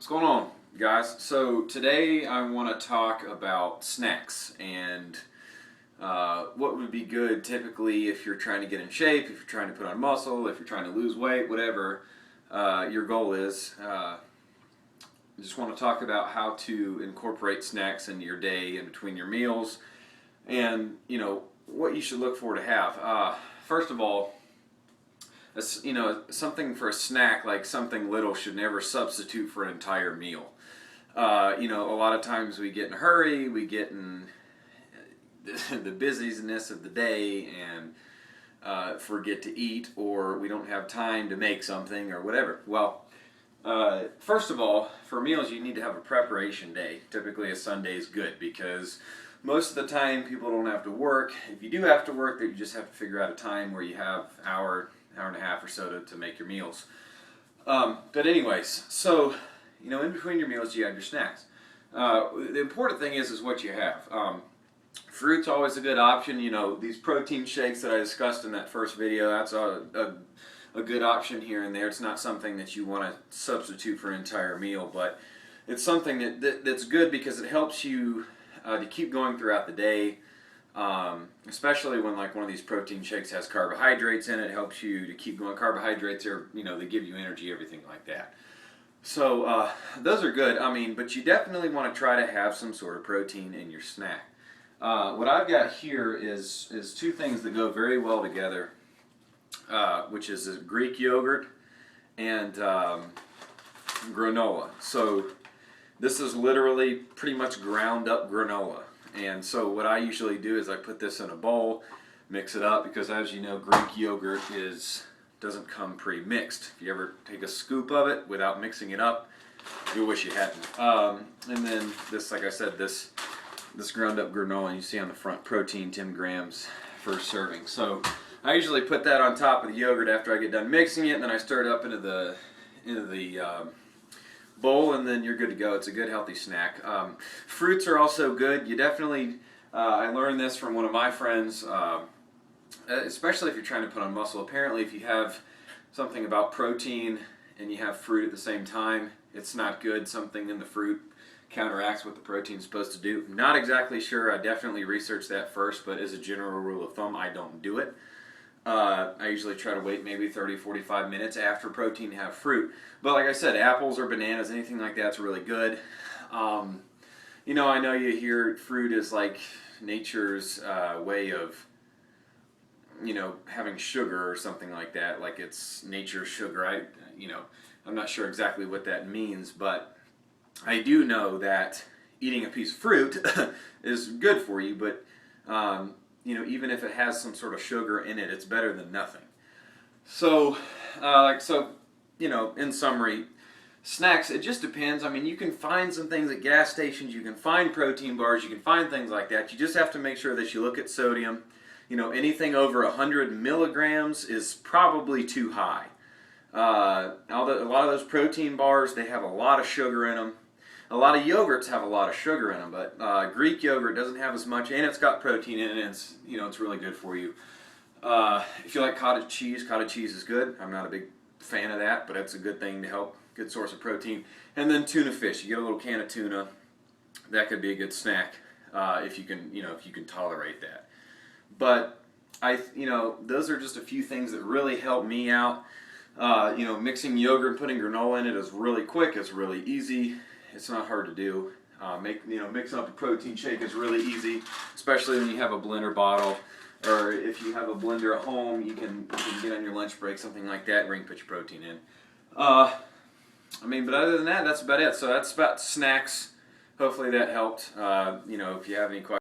What's going on, guys? So today I want to talk about snacks and what would be good typically if you're trying to get in shape, if you're trying to put on muscle, if you're trying to lose weight, whatever your goal is. I just want to talk about how to incorporate snacks into your day in between your meals and, what you should look for to have. First of all, something for a snack, like something little, should never substitute for an entire meal. A lot of times we get in a hurry, we get in the busyness of the day and forget to eat, or we don't have time to make something or whatever. Well, first of all, for meals you need to have a preparation day. Typically a Sunday is good because most of the time people don't have to work. If you do have to work, you just have to figure out a time where you have hour and a half or so to make your meals. But anyways, so, in between your meals you have your snacks. The important thing is what you have. Fruit's always a good option. These protein shakes that I discussed in that first video, that's a good option here and there. It's not something that you want to substitute for an entire meal, but it's something that's good because it helps you to keep going throughout the day. Especially when like one of these protein shakes has carbohydrates in it, helps you to keep going. Carbohydrates are, they give you energy, everything like that. So those are good. But you definitely want to try to have some sort of protein in your snack. What I've got here is two things that go very well together, which is Greek yogurt and granola. So this is literally pretty much ground up granola. And so what I usually do is I put this in a bowl, mix it up, because as you know, Greek yogurt doesn't come pre-mixed. If you ever take a scoop of it without mixing it up, you'll wish you hadn't. And then this, like I said, this ground up granola, and you see on the front, protein 10 grams per serving. So I usually put that on top of the yogurt after I get done mixing it, and then I stir it up into the bowl, and then you're good to go. It's a good healthy snack. Fruits are also good. You definitely, I learned this from one of my friends, especially if you're trying to put on muscle. Apparently if you have something about protein and you have fruit at the same time, it's not good. Something in the fruit counteracts what the protein is supposed to do. Not exactly sure. I definitely researched that first, but as a general rule of thumb, I don't do it. I usually try to wait maybe 30-45 minutes after protein to have fruit. But like I said, apples or bananas, anything like that's really good. I know you hear fruit is like nature's way of, having sugar or something like that. Like it's nature's sugar. I'm not sure exactly what that means, but I do know that eating a piece of fruit is good for you, but even if it has some sort of sugar in it, it's better than nothing. So, in summary, snacks, it just depends. You can find some things at gas stations, you can find protein bars, you can find things like that. You just have to make sure that you look at sodium. Anything over 100 milligrams is probably too high. A lot of those protein bars, they have a lot of sugar in them. A lot of yogurts have a lot of sugar in them, but Greek yogurt doesn't have as much, and it's got protein in it, and it's really good for you. If you like cottage cheese is good. I'm not a big fan of that, but it's a good thing to help, good source of protein. And then tuna fish. You get a little can of tuna, that could be a good snack if you can tolerate that. But those are just a few things that really help me out. Mixing yogurt and putting granola in it is really quick. It's really easy. It's not hard to do. Mixing up a protein shake is really easy, especially when you have a blender bottle, or if you have a blender at home, you can get on your lunch break, something like that, where you can put your protein in. But other than that, that's about it. So that's about snacks. Hopefully that helped. If you have any questions.